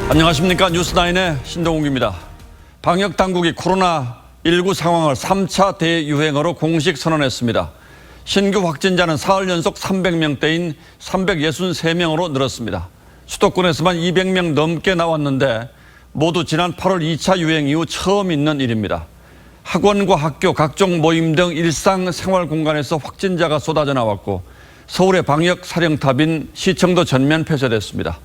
안녕하십니까. 뉴스나인의 신동욱입니다. 방역당국이 코로나19 상황을 3차 대유행으로 공식 선언했습니다. 신규 확진자는 사흘 연속 300명대인 363명으로 늘었습니다. 수도권에서만 200명 넘게 나왔는데 모두 지난 8월 2차 유행 이후 처음 있는 일입니다. 학원과 학교, 각종 모임 등 일상생활 공간에서 확진자가 쏟아져 나왔고 서울의 방역 사령탑인 시청도 전면 폐쇄됐습니다.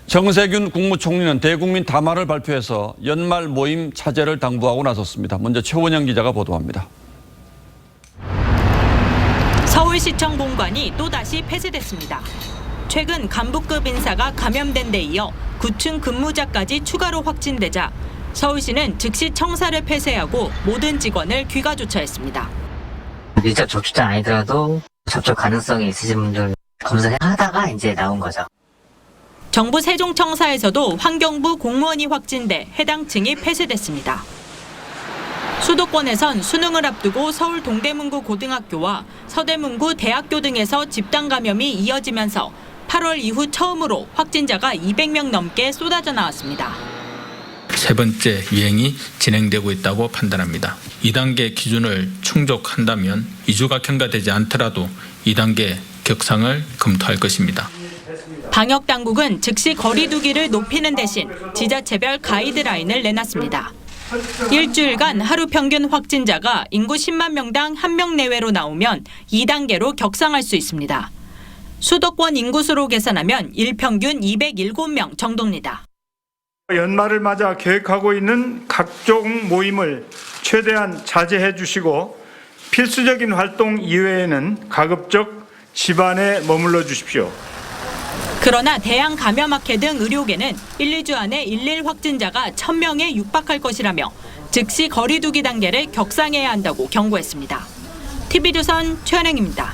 정세균 국무총리는 대국민 담화를 발표해서 연말 모임 차제를 당부하고 나섰습니다. 먼저 최원영 기자가 보도합니다. 서울시청 본관이 또다시 폐쇄됐습니다. 최근 간부급 인사가 감염된 데 이어 9층 근무자까지 추가로 확진되자 서울시는 즉시 청사를 폐쇄하고 모든 직원을 귀가 조처했습니다. 밀접 접촉자 아니더라도 접촉 가능성이 있으신 분들 검사하다가 이제 나온 거죠. 정부 세종청사에서도 환경부 공무원이 확진돼 해당 층이 폐쇄됐습니다. 수도권에선 수능을 앞두고 서울 동대문구 고등학교와 서대문구 대학교 등에서 집단 감염이 이어지면서 8월 이후 처음으로 확진자가 200명 넘게 쏟아져 나왔습니다. 세 번째 유행이 진행되고 있다고 판단합니다. 2단계 기준을 충족한다면 2주가 경과되지 않더라도 2단계 격상을 검토할 것입니다. 방역당국은 즉시 거리 두기를 높이는 대신 지자체별 가이드라인을 내놨습니다. 일주일간 하루 평균 확진자가 인구 10만 명당 1명 내외로 나오면 2단계로 격상할 수 있습니다. 수도권 인구수로 계산하면 일평균 207명 정도입니다. 연말을 맞아 계획하고 있는 각종 모임을 최대한 자제해 주시고 필수적인 활동 이외에는 가급적 집안에 머물러 주십시오. 그러나 대양감염학회 등 의료계는 1, 2주 안에 11 확진자가 1000명에 육박할 것이라며 즉시 거리 두기 단계를 격상해야 한다고 경고했습니다. TV조선 최은행입니다.